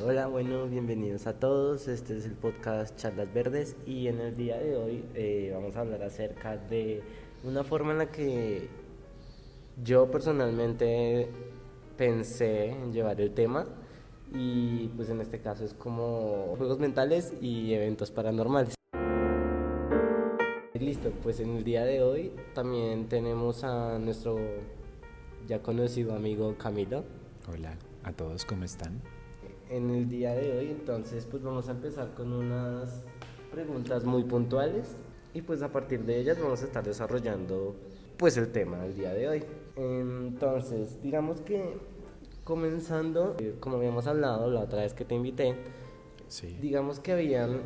Hola, bueno, bienvenidos a todos. Este es el podcast Charlas Verdes y en el día de hoy vamos a hablar acerca de una forma en la que yo personalmente pensé en llevar el tema y pues en este caso es como juegos mentales y eventos paranormales. Listo, pues en el día de hoy también tenemos a nuestro ya conocido amigo Camilo. Hola a todos, ¿cómo están? En el día de hoy, entonces, pues vamos a empezar con unas preguntas muy puntuales y pues a partir de ellas vamos a estar desarrollando pues el tema del día de hoy. Entonces, digamos que comenzando, como habíamos hablado la otra vez que te invité, Sí. digamos que habían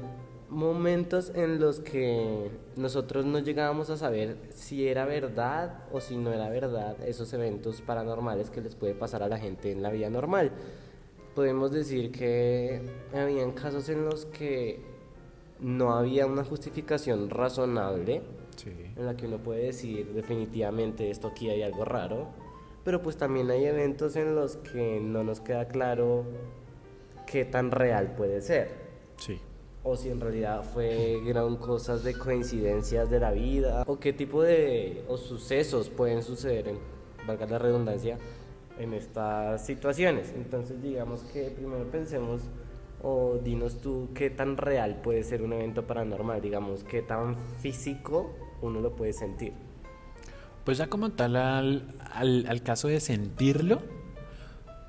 momentos en los que nosotros no llegábamos a saber si era verdad o si no era verdad esos eventos paranormales que les puede pasar a la gente en la vida normal. Podemos decir que habían casos en los que no había una justificación razonable Sí. en la que uno puede decir definitivamente esto aquí hay algo raro, pero pues también hay eventos en los que no nos queda claro qué tan real puede ser Sí. o si en realidad fueron cosas de coincidencias de la vida o qué tipo de o sucesos pueden suceder, valga la redundancia, en estas situaciones. Entonces digamos que primero pensemos o dinos tú qué tan real puede ser un evento paranormal, digamos, qué tan físico uno lo puede sentir. Pues ya como tal al caso de sentirlo,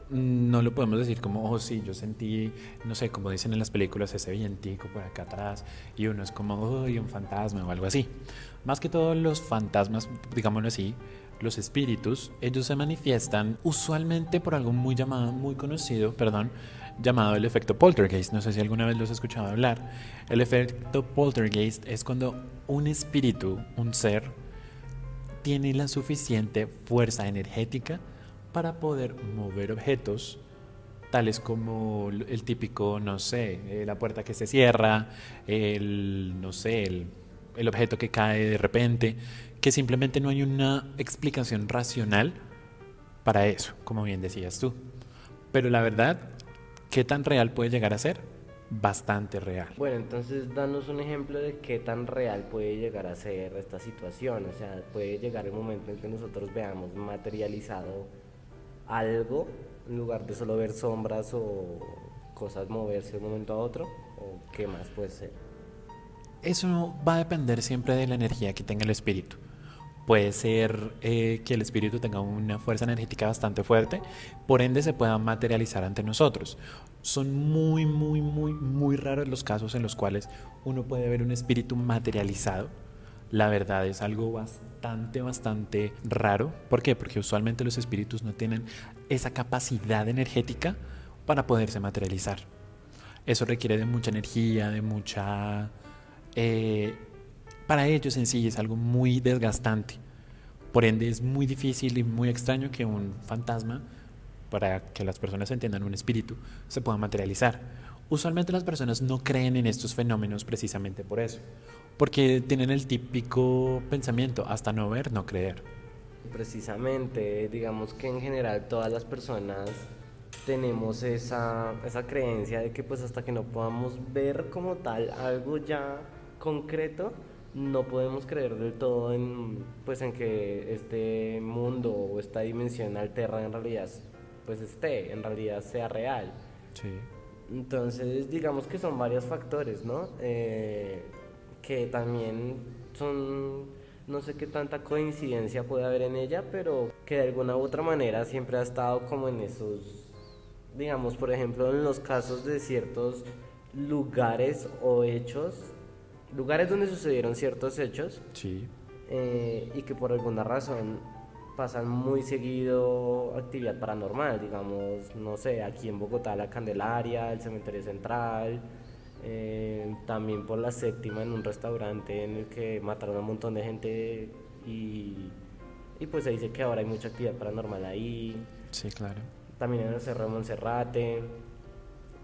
no lo podemos decir como, oh sí, yo sentí, no sé, como dicen en las películas, ese vientico por acá atrás y uno es como, oh, un fantasma o algo así. Más que todos los fantasmas, digámoslo así, los espíritus, ellos se manifiestan usualmente por algo muy conocido, perdón, llamado el efecto poltergeist. No sé si alguna vez los has escuchado hablar. El efecto poltergeist es cuando un espíritu, un ser, tiene la suficiente fuerza energética para poder mover objetos tales como el típico, no sé, la puerta que se cierra, no sé, el objeto que cae de repente, que simplemente no hay una explicación racional para eso, como bien decías tú. Pero la verdad, ¿qué tan real puede llegar a ser? Bastante real. Bueno, entonces danos un ejemplo de qué tan real puede llegar a ser esta situación. O sea, puede llegar el momento en que nosotros veamos materializado algo en lugar de solo ver sombras o cosas moverse de un momento a otro. ¿O qué más puede ser? Eso va a depender siempre de la energía que tenga el espíritu. Puede ser que el espíritu tenga una fuerza energética bastante fuerte, por ende se pueda materializar ante nosotros. Son muy raros los casos en los cuales uno puede ver un espíritu materializado. La verdad es algo bastante raro. ¿Por qué? Porque usualmente los espíritus no tienen esa capacidad energética para poderse materializar. Eso requiere de mucha energía, de mucha eh, para ellos en sí es algo muy desgastante. Por ende es muy difícil y muy extraño que un fantasma, para que las personas entiendan un espíritu, se pueda materializar. Usualmente las personas no creen en estos fenómenos precisamente por eso, porque tienen el típico pensamiento, hasta no ver, no creer. Precisamente, digamos que en general todas las personas tenemos esa creencia de que pues hasta que no podamos ver como tal algo ya concreto, no podemos creer del todo en pues en que este mundo o esta dimensión alterna en realidad pues en realidad sea real. Sí. Entonces, digamos que son varios factores, ¿no? Que también son, no sé qué tanta coincidencia puede haber en ella, pero que de alguna u otra manera siempre ha estado como en esos, digamos, por ejemplo, en los casos de ciertos lugares o hechos, lugares donde sucedieron ciertos hechos, Sí. y que por alguna razón pasan muy seguido actividad paranormal, digamos, no sé, aquí en Bogotá la Candelaria, el Cementerio Central, también por la séptima en un restaurante en el que mataron a un montón de gente y, y pues se dice que ahora hay mucha actividad paranormal ahí, Sí, claro. también en el Cerro de Monserrate.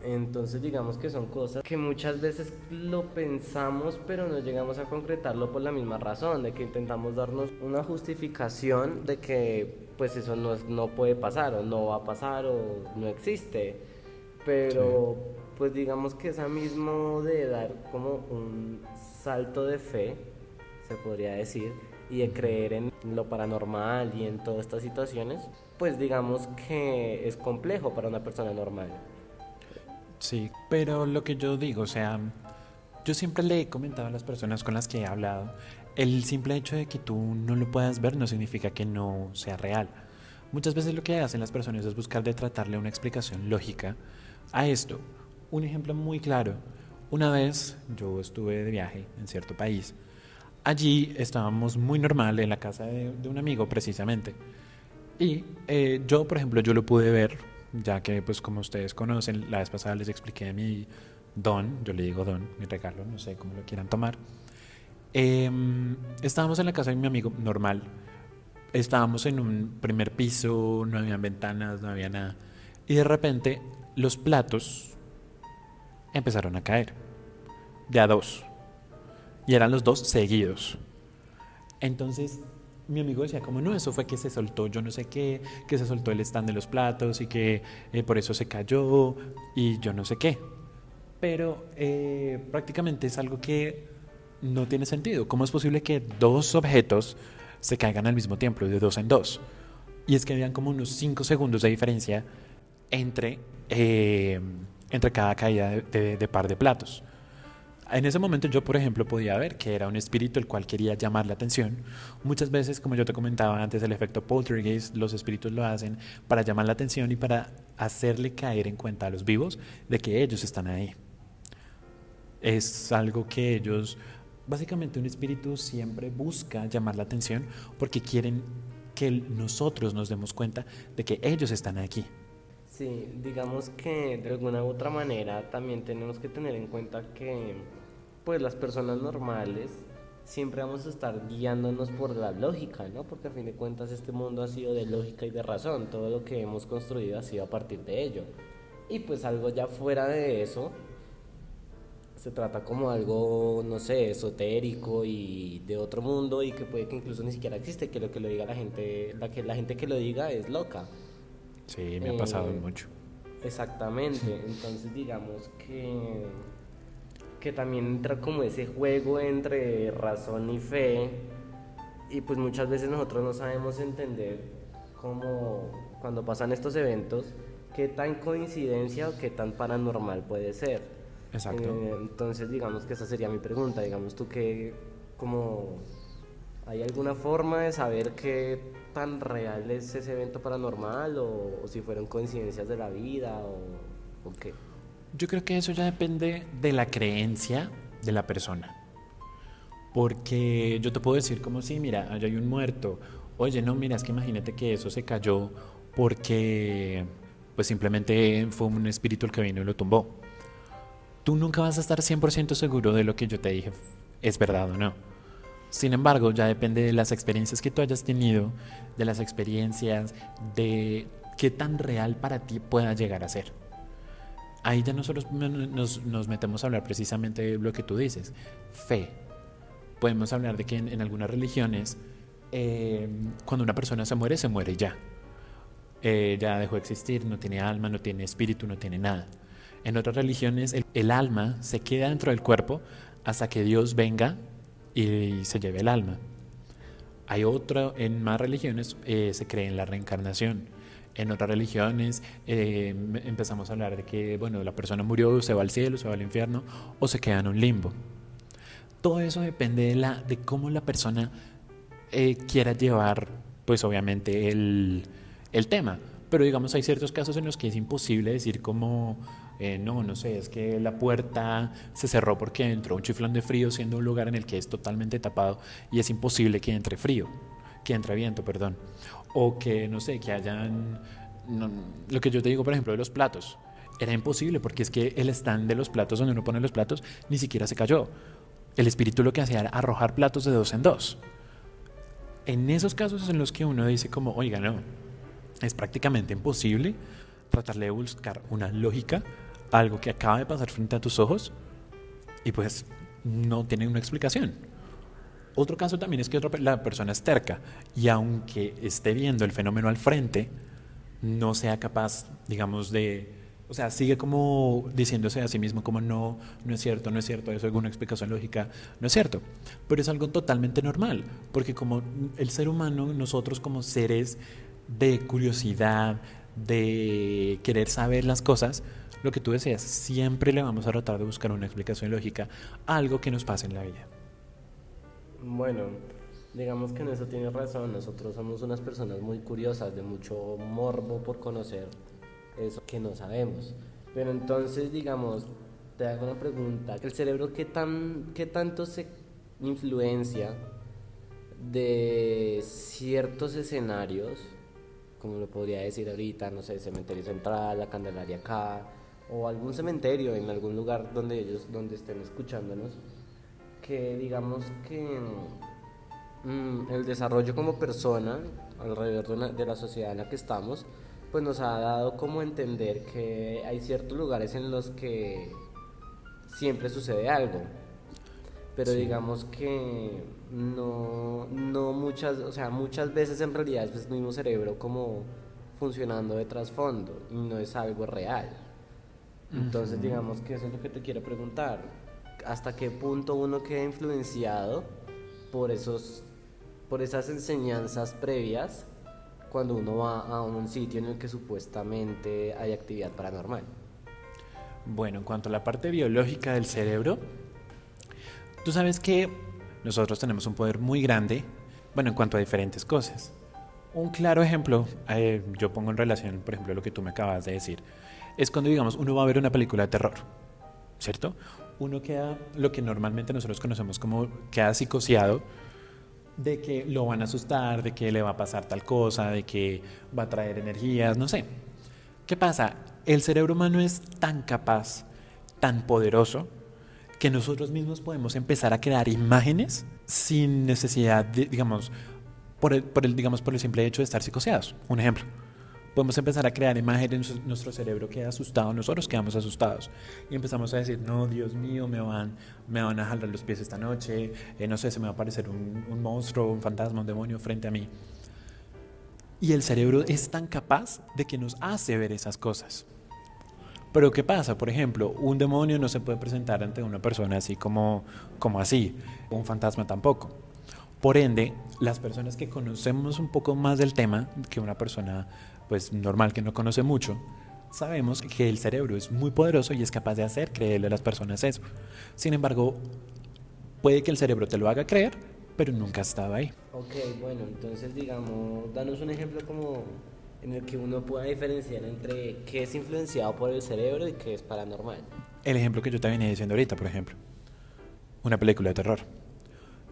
Entonces digamos que son cosas que muchas veces lo pensamos pero no llegamos a concretarlo por la misma razón, de que intentamos darnos una justificación de que pues eso no puede pasar o no va a pasar o no existe. Sí. pero pues digamos que esa mismo de dar como un salto de fe, se podría decir, y de Ujú. creer en lo paranormal y en todas estas situaciones, pues digamos que es complejo para una persona normal. Sí, pero lo que yo digo, o sea, yo siempre le he comentado a las personas con las que he hablado, el simple hecho de que tú no lo puedas ver no significa que no sea real. Muchas veces lo que hacen las personas es buscar de tratarle una explicación lógica a esto. Un ejemplo muy claro. Una vez yo estuve de viaje en cierto país. Allí estábamos muy normal en la casa de un amigo precisamente. Y yo, por ejemplo, yo lo pude ver, ya que pues como ustedes conocen, la vez pasada les expliqué mi don, yo le digo don, mi regalo, no sé cómo lo quieran tomar. Estábamos en la casa de mi amigo normal. Estábamos en un primer piso, no había ventanas, no había nada. Y de repente los platos empezaron a caer, de a dos. Y eran los dos seguidos. Entonces mi amigo decía como no, eso fue que se soltó yo no sé qué, que se soltó el stand de los platos y que por eso se cayó y yo no sé qué. Pero prácticamente es algo que no tiene sentido. ¿Cómo es posible que dos objetos se caigan al mismo tiempo, de dos en dos? Y es que habían como unos 5 segundos de diferencia entre, eh, entre cada caída de par de platos. En ese momento yo, por ejemplo, podía ver que era un espíritu el cual quería llamar la atención. Muchas veces, como yo te comentaba antes, el efecto poltergeist, los espíritus lo hacen para llamar la atención y para hacerle caer en cuenta a los vivos de que ellos están ahí. Es algo que ellos, básicamente un espíritu siempre busca llamar la atención porque quieren que nosotros nos demos cuenta de que ellos están aquí. Sí, digamos que de alguna u otra manera también tenemos que tener en cuenta que pues las personas normales siempre vamos a estar guiándonos por la lógica, ¿no? Porque a fin de cuentas este mundo ha sido de lógica y de razón, todo lo que hemos construido ha sido a partir de ello. Y pues algo ya fuera de eso se trata como algo, no sé, esotérico y de otro mundo y que puede que incluso ni siquiera existe, que lo que lo diga la gente, la gente que lo diga es loca. Sí, me ha pasado Eh, mucho. Exactamente, entonces digamos que también entra como ese juego entre razón y fe y pues muchas veces nosotros no sabemos entender cómo cuando pasan estos eventos qué tan coincidencia o qué tan paranormal puede ser. Exacto. Entonces digamos que esa sería mi pregunta, digamos tú que como ¿hay alguna forma de saber qué tan real es ese evento paranormal o si fueron coincidencias de la vida o qué? Yo creo que eso ya depende de la creencia de la persona. Porque yo te puedo decir como si, mira, allá hay un muerto. Oye, no, mira, es que imagínate que eso se cayó porque pues simplemente fue un espíritu el que vino y lo tumbó. Tú nunca vas a estar 100% seguro de lo que yo te dije es verdad o no. Sin embargo, ya depende de las experiencias que tú hayas tenido, de las experiencias, de qué tan real para ti pueda llegar a ser. Ahí ya nosotros nos metemos a hablar precisamente de lo que tú dices, fe. Podemos hablar de que en algunas religiones, cuando una persona se muere ya. Ya dejó de existir, no tiene alma, no tiene espíritu, no tiene nada. En otras religiones, el alma se queda dentro del cuerpo hasta que Dios venga y se lleve el alma. Hay otra, en más religiones se cree en la reencarnación. En otras religiones empezamos a hablar de que, bueno, la persona murió, se va al cielo, se va al infierno o se queda en un limbo. Todo eso depende de cómo la persona quiera llevar, pues obviamente, el tema. Pero digamos, hay ciertos casos en los que es imposible decir como, no, no sé, es que la puerta se cerró porque entró un chiflón de frío siendo un lugar en el que es totalmente tapado y es imposible que entre frío, que entre viento, perdón. O que, no sé, que hayan, no, lo que yo te digo, por ejemplo, de los platos. Era imposible porque es que el stand de los platos donde uno pone los platos ni siquiera se cayó. El espíritu lo que hacía era arrojar platos de dos en dos. En esos casos es en los que uno dice como, oiga, no, es prácticamente imposible tratarle de buscar una lógica a algo que acaba de pasar frente a tus ojos y pues no tiene una explicación. Otro caso también es que la persona es terca y aunque esté viendo el fenómeno al frente, no sea capaz, digamos, O sea, sigue como diciéndose a sí mismo como no, no es cierto, no es cierto, eso es alguna explicación lógica, no es cierto. Pero es algo totalmente normal, porque como el ser humano, nosotros como seres de curiosidad, de querer saber las cosas, lo que tú decías, siempre le vamos a tratar de buscar una explicación lógica a algo que nos pase en la vida. Bueno, digamos que en eso tienes razón, nosotros somos unas personas muy curiosas, de mucho morbo por conocer eso que no sabemos. Pero entonces, digamos, te hago una pregunta, ¿el cerebro qué tanto se influencia de ciertos escenarios, como lo podría decir ahorita, no sé, Cementerio Central, la Candelaria acá, o algún cementerio en algún lugar donde estén escuchándonos, que digamos que el desarrollo como persona alrededor de la sociedad en la que estamos, pues nos ha dado como entender que hay ciertos lugares en los que siempre sucede algo, pero Sí. digamos que no muchas, o sea, muchas veces en realidad es el mismo cerebro como funcionando de trasfondo y no es algo real. Entonces Ujú. digamos que eso es lo que te quiero preguntar, ¿hasta qué punto uno queda influenciado por por esas enseñanzas previas cuando uno va a un sitio en el que supuestamente hay actividad paranormal? Bueno, en cuanto a la parte biológica del cerebro, tú sabes que nosotros tenemos un poder muy grande, bueno, en cuanto a diferentes cosas. Un claro ejemplo, yo pongo en relación, por ejemplo, lo que tú me acabas de decir, es cuando, digamos, uno va a ver una película de terror, ¿cierto? Uno queda, lo que normalmente nosotros conocemos como queda psicoseado, de que lo van a asustar, de que le va a pasar tal cosa, de que va a traer energías, no sé. ¿Qué pasa? El cerebro humano es tan capaz, tan poderoso, que nosotros mismos podemos empezar a crear imágenes sin necesidad de, digamos, digamos, por el simple hecho de estar psicoseados. Un ejemplo. Podemos empezar a crear imágenes, nuestro cerebro queda asustado, nosotros quedamos asustados y empezamos a decir, no, Dios mío, me van a jalar los pies esta noche, no sé, se me va a aparecer un monstruo, un fantasma, un demonio frente a mí. Y el cerebro es tan capaz de que nos hace ver esas cosas. Pero ¿qué pasa? Por ejemplo, un demonio no se puede presentar ante una persona así como así, un fantasma tampoco. Por ende, las personas que conocemos un poco más del tema que una persona pues normal que no conoce mucho, sabemos que el cerebro es muy poderoso y es capaz de hacer creerle a las personas eso. Sin embargo, puede que el cerebro te lo haga creer, pero nunca ha estado ahí. Ok, bueno, entonces digamos, danos un ejemplo como en el que uno pueda diferenciar entre qué es influenciado por el cerebro y qué es paranormal. El ejemplo que yo te venía diciendo ahorita, por ejemplo, una película de terror.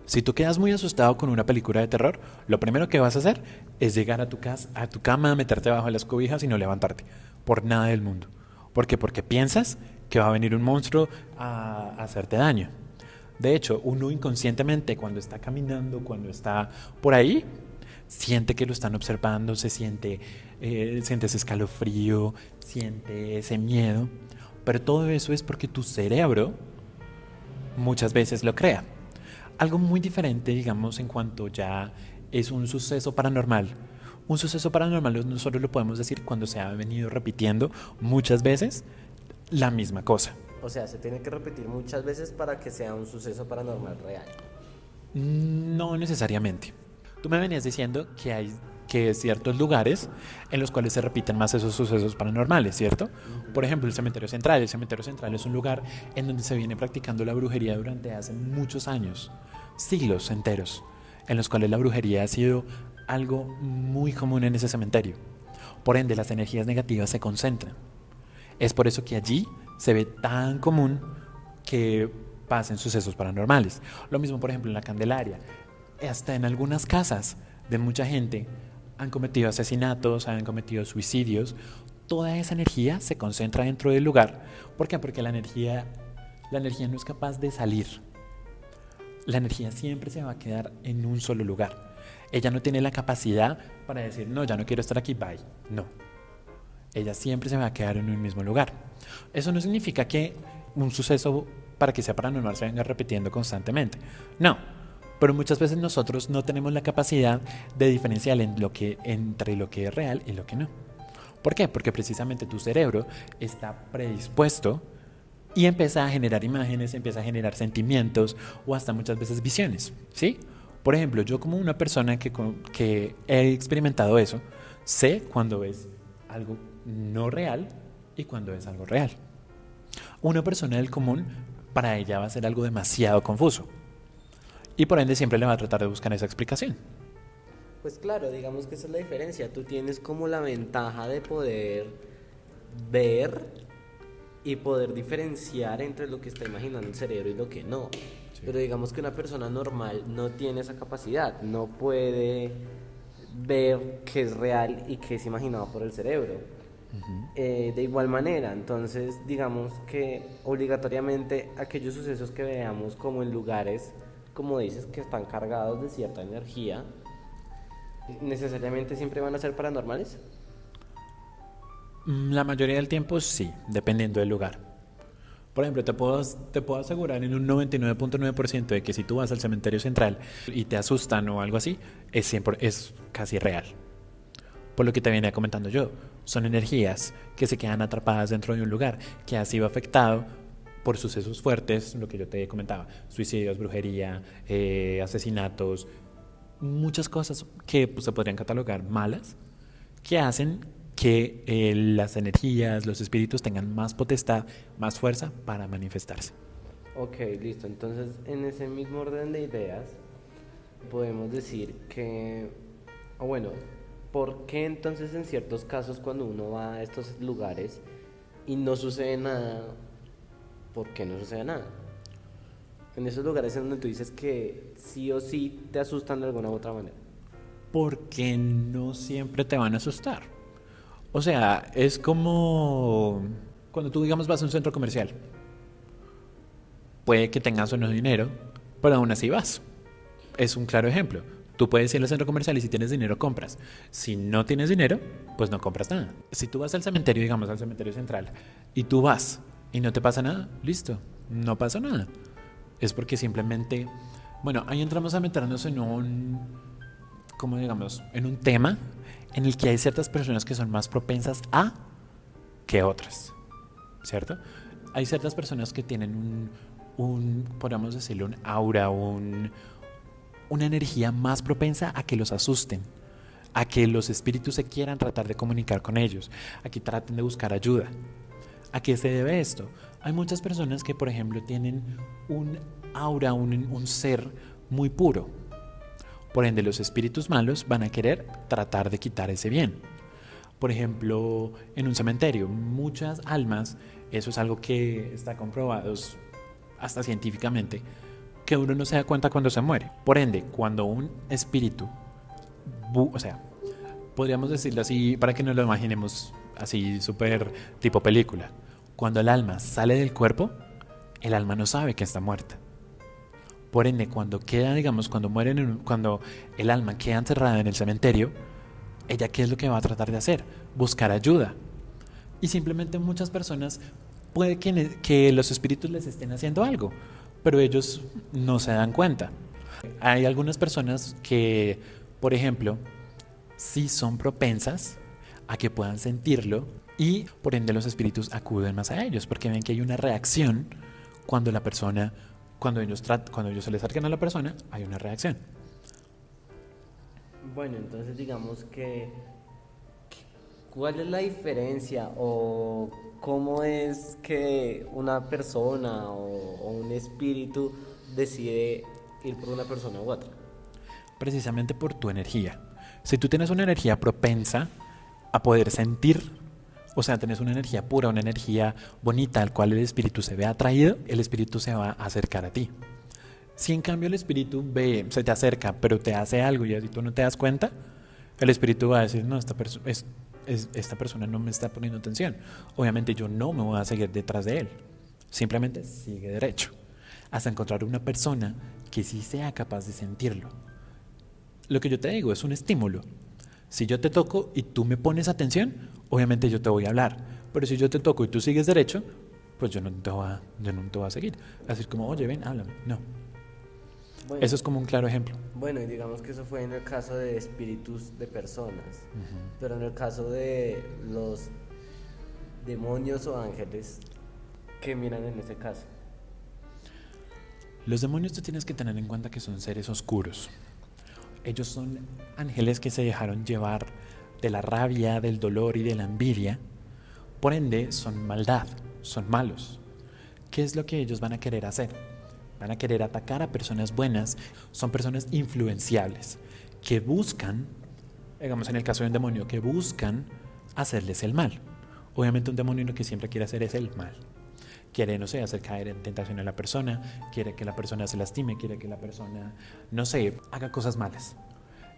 Si tú quedas muy asustado con una película de terror, lo primero que vas a hacer es llegar a tu casa, a tu cama, meterte bajo las cobijas y no levantarte. Por nada del mundo. ¿Por qué? Porque piensas que va a venir un monstruo a hacerte daño. De hecho, uno inconscientemente cuando está caminando, cuando está por ahí, siente que lo están observando, siente ese escalofrío, siente ese miedo. Pero todo eso es porque tu cerebro muchas veces lo crea. Algo muy diferente, digamos, en cuanto ya es un suceso paranormal. Un suceso paranormal nosotros lo podemos decir cuando se ha venido repitiendo muchas veces la misma cosa. O sea, se tiene que repetir muchas veces para que sea un suceso paranormal real. No necesariamente. Tú me venías diciendo que hay ciertos lugares en los cuales se repiten más esos sucesos paranormales, ¿cierto? Por ejemplo, el cementerio central. El cementerio central es un lugar en donde se viene practicando la brujería durante hace muchos años, siglos enteros, en los cuales la brujería ha sido algo muy común en ese cementerio. Por ende, las energías negativas se concentran. Es por eso que allí se ve tan común que pasen sucesos paranormales. Lo mismo, por ejemplo, en la Candelaria. Hasta en algunas casas de mucha gente han cometido asesinatos, han cometido suicidios. Toda esa energía se concentra dentro del lugar. ¿Por qué? Porque la energía no es capaz de salir. La energía siempre se va a quedar en un solo lugar. Ella no tiene la capacidad para decir, no, ya no quiero estar aquí, bye. No. Ella siempre se va a quedar en un mismo lugar. Eso no significa que un suceso para que sea paranormal se venga repitiendo constantemente. No, pero muchas veces nosotros no tenemos la capacidad de diferenciar entre lo que es real y lo que no. ¿Por qué? Porque precisamente tu cerebro está predispuesto y empieza a generar imágenes, empieza a generar sentimientos o hasta muchas veces visiones, ¿sí? Por ejemplo, yo como una persona que he experimentado eso, sé cuando es algo no real y cuando es algo real. Una persona del común, para ella va a ser algo demasiado confuso y por ende siempre le va a tratar de buscar esa explicación. Pues claro, digamos que esa es la diferencia. Tú tienes como la ventaja de poder ver y poder diferenciar entre lo que está imaginando el cerebro y lo que no. Sí. Pero digamos que una persona normal no tiene esa capacidad, no puede ver qué es real y qué es imaginado por el cerebro. De igual manera, entonces digamos que obligatoriamente aquellos sucesos que veamos como en lugares, como dices, que están cargados de cierta energía, ¿necesariamente siempre van a ser paranormales? La mayoría del tiempo sí, dependiendo del lugar. Por ejemplo, te puedo asegurar en un 99.9% de que si tú vas al cementerio central y te asustan o algo así, es casi real. Por lo que te venía comentando yo, son energías que se quedan atrapadas dentro de un lugar que ha sido afectado por sucesos fuertes, lo que yo te comentaba, suicidios, brujería, asesinatos, muchas cosas que pues, se podrían catalogar malas, que hacen que las energías, los espíritus tengan más potestad, más fuerza para manifestarse. Ok, listo. Entonces, en ese mismo orden de ideas, podemos decir que, o bueno, ¿por qué entonces en ciertos casos cuando uno va a estos lugares y no sucede nada, por qué no sucede nada? En esos lugares en donde tú dices que sí o sí te asustan de alguna u otra manera. Porque no siempre te van a asustar. O sea, es como cuando tú, digamos, vas a un centro comercial. Puede que tengas o no dinero, pero aún así vas. Es un claro ejemplo. Tú puedes ir al centro comercial y si tienes dinero compras. Si no tienes dinero, pues no compras nada. Si tú vas al cementerio, digamos al cementerio central, y tú vas y no te pasa nada, listo, no pasa nada. Es porque simplemente, bueno, ahí entramos a meternos en como digamos, en un tema en el que hay ciertas personas que son más propensas a que otras, ¿cierto? Hay ciertas personas que tienen podríamos decirlo, un aura, una energía más propensa a que los asusten, a que los espíritus se quieran tratar de comunicar con ellos, a que traten de buscar ayuda. ¿A qué se debe esto? Hay muchas personas que, por ejemplo, tienen un aura, un ser muy puro. Por ende, los espíritus malos van a querer tratar de quitar ese bien. Por ejemplo, en un cementerio, muchas almas, eso es algo que está comprobado hasta científicamente, que uno no se da cuenta cuando se muere. Por ende, cuando un espíritu, o sea, podríamos decirlo así para que nos lo imaginemos así súper tipo película. Cuando el alma sale del cuerpo, el alma no sabe que está muerta. Por ende, cuando cuando el alma queda encerrada en el cementerio, ella ¿qué es lo que va a tratar de hacer? Buscar ayuda. Y simplemente muchas personas puede que los espíritus les estén haciendo algo, pero ellos no se dan cuenta. Hay algunas personas que, por ejemplo, sí son propensas a que puedan sentirlo y por ende los espíritus acuden más a ellos porque ven que hay una reacción cuando ellos se les acercan a la persona, hay una reacción. Bueno, entonces digamos que ¿cuál es la diferencia o cómo es que una persona o un espíritu decide ir por una persona u otra? Precisamente por tu energía. Si tú tienes una energía propensa a poder sentir, o sea, tienes una energía pura, una energía bonita al cual el espíritu se ve atraído, el espíritu se va a acercar a ti. Si en cambio el espíritu se te acerca, pero te hace algo y así tú no te das cuenta, el espíritu va a decir, no, esta persona no me está poniendo atención. Obviamente yo no me voy a seguir detrás de él. Simplemente sigue derecho. Hasta encontrar una persona que sí sea capaz de sentirlo. Lo que yo te digo es un estímulo. Si yo te toco y tú me pones atención, obviamente yo te voy a hablar. Pero si yo te toco y tú sigues derecho, pues yo no te voy a seguir. Así como, oye, ven, háblame. No. Bueno, Eso es como un claro ejemplo. bueno, y digamos que eso fue en el caso de espíritus de personas, pero en el caso de los demonios o ángeles, ¿qué miran en ese caso? Los demonios tú tienes que tener en cuenta que son seres oscuros. Ellos son ángeles que se dejaron llevar de la rabia, del dolor y de la envidia. Por ende, son maldad, son malos. ¿Qué es lo que ellos van a querer hacer? Van a querer atacar a personas buenas. Son personas influenciables que buscan, digamos en el caso de un demonio, que buscan hacerles el mal. Obviamente un demonio lo que siempre quiere hacer es el mal. Quiere, no sé, hacer caer en tentación a la persona, quiere que la persona se lastime, quiere que la persona, no sé, haga cosas malas.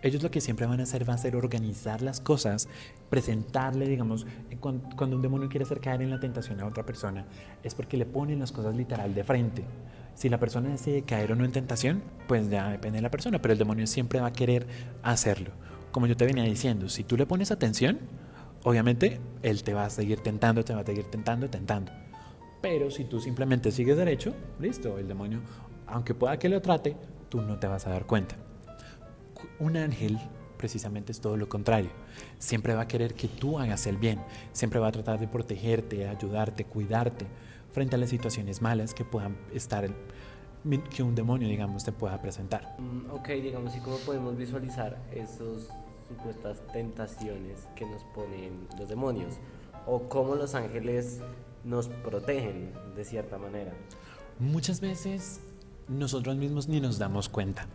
Ellos lo que siempre van a hacer va a ser organizar las cosas, presentarle, digamos, cuando un demonio quiere hacer caer en la tentación a otra persona, es porque le ponen las cosas literal de frente. Si la persona decide caer o no en tentación, pues ya depende de la persona, pero el demonio siempre va a querer hacerlo. Como yo te venía diciendo, si tú le pones atención, obviamente él te va a seguir tentando, te va a seguir tentando, tentando. Pero si tú simplemente sigues derecho, listo, el demonio, aunque pueda que lo trate, tú no te vas a dar cuenta. Un ángel precisamente es todo lo contrario. Siempre va a querer que tú hagas el bien. Siempre va a tratar de protegerte, ayudarte, cuidarte frente a las situaciones malas que puedan estar, que un demonio, digamos, te pueda presentar. Ok, digamos, ¿y cómo podemos visualizar esos supuestas tentaciones que nos ponen los demonios? ¿O cómo los ángeles nos protegen de cierta manera? Muchas veces nosotros mismos ni nos damos cuenta.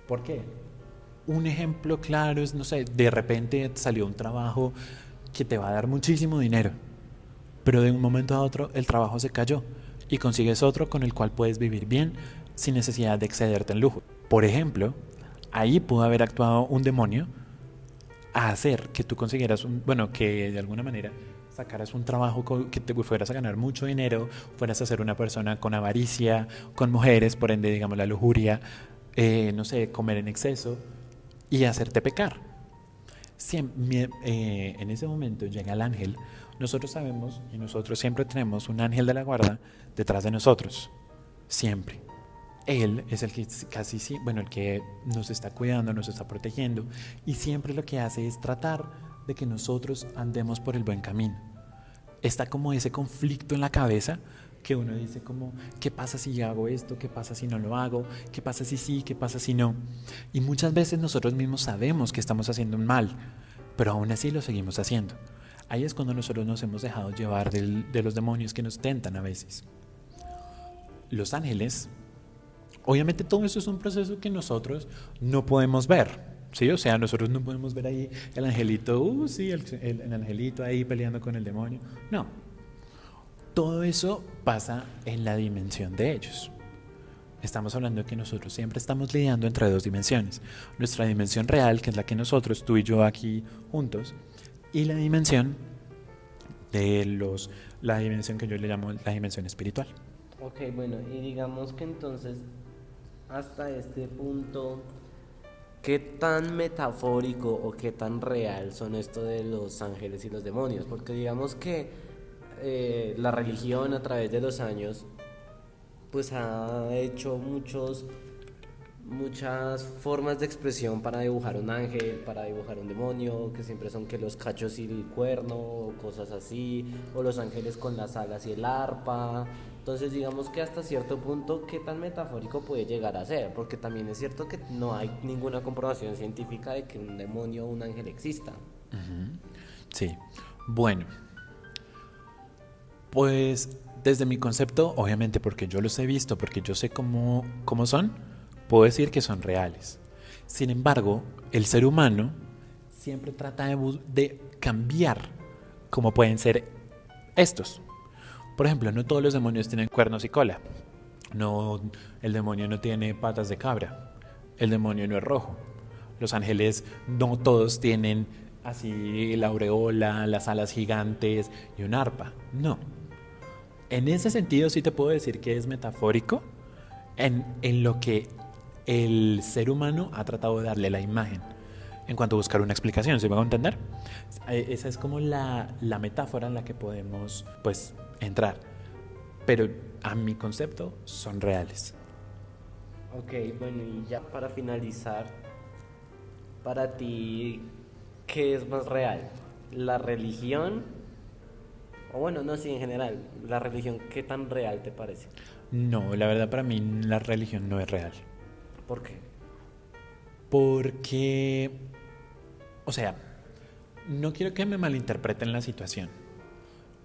¿Por qué? Un ejemplo claro es, no sé, de repente salió un trabajo que te va a dar muchísimo dinero, pero de un momento a otro el trabajo se cayó y consigues otro con el cual puedes vivir bien sin necesidad de excederte en lujo. Por ejemplo, ahí pudo haber actuado un demonio a hacer que tú consiguieras que de alguna manera sacaras un trabajo que te fueras a ganar mucho dinero, fueras a ser una persona con avaricia, con mujeres, por ende, digamos, la lujuria, no sé, comer en exceso y hacerte pecar. En ese momento llega el ángel. Nosotros sabemos y nosotros siempre tenemos un ángel de la guarda detrás de nosotros, siempre. Él es el que el que nos está cuidando, nos está protegiendo y siempre lo que hace es tratar de que nosotros andemos por el buen camino. Está como ese conflicto en la cabeza que uno dice como, ¿qué pasa si hago esto? ¿Qué pasa si no lo hago? ¿Qué pasa si sí? ¿Qué pasa si no? Y muchas veces nosotros mismos sabemos que estamos haciendo un mal, pero aún así lo seguimos haciendo. Ahí es cuando nosotros nos hemos dejado llevar de los demonios que nos tentan a veces. Los ángeles, obviamente todo eso es un proceso que nosotros no podemos ver. Sí, o sea, nosotros no podemos ver ahí el angelito, el angelito ahí peleando con el demonio. No, todo eso pasa en la dimensión de ellos. Estamos hablando de que nosotros siempre estamos lidiando entre dos dimensiones. Nuestra dimensión real, que es la que nosotros, tú y yo aquí juntos, y la dimensión la dimensión que yo le llamo la dimensión espiritual. Ok, bueno, y digamos que entonces, hasta este punto, ¿qué tan metafórico o qué tan real son esto de los ángeles y los demonios? Porque digamos que la religión a través de los años pues ha hecho muchas formas de expresión para dibujar un ángel, para dibujar un demonio, que siempre son que los cachos y el cuerno, o cosas así, o los ángeles con las alas y el arpa. Entonces digamos que hasta cierto punto, ¿qué tan metafórico puede llegar a ser? Porque también es cierto que no hay ninguna comprobación científica de que un demonio o un ángel exista. Sí, bueno, pues desde mi concepto, obviamente porque yo los he visto, porque yo sé cómo son, puedo decir que son reales. Sin embargo, el ser humano siempre trata de cambiar cómo pueden ser estos. Por ejemplo, no todos los demonios tienen cuernos y cola. No, el demonio no tiene patas de cabra. El demonio no es rojo. Los ángeles no todos tienen así la aureola, las alas gigantes y un arpa. No. En ese sentido sí te puedo decir que es metafórico en lo que el ser humano ha tratado de darle la imagen en cuanto a buscar una explicación, ¿sí me hago entender? Esa es como la metáfora en la que podemos entrar, pero a mi concepto son reales. Ok, bueno, y ya para finalizar, para ti, ¿qué es más real? ¿La religión? O bueno, no, sí, en general, la religión, ¿qué tan real te parece? No, la verdad para mí la religión no es real. ¿Por qué? Porque, o sea, no quiero que me malinterpreten la situación,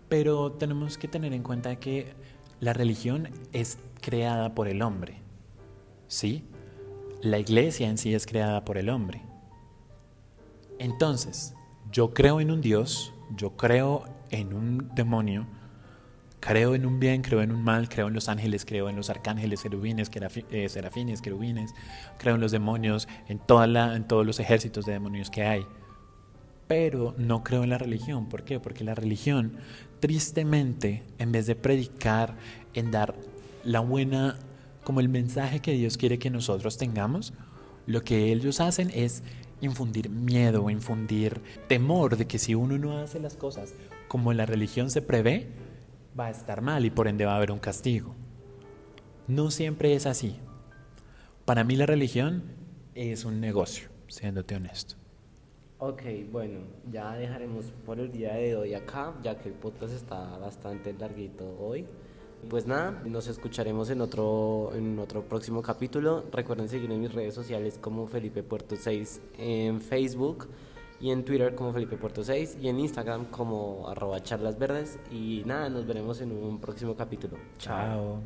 pero tenemos que tener en cuenta que la religión es creada por el hombre, ¿sí? La iglesia en sí es creada por el hombre. Entonces, yo creo en un Dios, yo creo en un demonio, creo en un bien, creo en un mal, creo en los ángeles, creo en los arcángeles, querubines, serafines, querubines, creo en los demonios, en todos los ejércitos de demonios que hay. Pero no creo en la religión. ¿Por qué? Porque la religión, tristemente, en vez de predicar, en dar la buena, como el mensaje que Dios quiere que nosotros tengamos, lo que ellos hacen es infundir miedo, infundir temor de que si uno no hace las cosas como la religión se prevé, va a estar mal y por ende va a haber un castigo. No siempre es así. Para mí la religión es un negocio, siéndote honesto. Ok, bueno, ya dejaremos por el día de hoy acá, ya que el podcast está bastante larguito hoy. Pues nada, nos escucharemos en otro próximo capítulo. Recuerden seguirme en mis redes sociales como Felipe Puerto 6 en Facebook y en Twitter como Felipe Puerto 6 y en Instagram como @charlasverdes. Y nada, nos veremos en un próximo capítulo. Chao. Chao.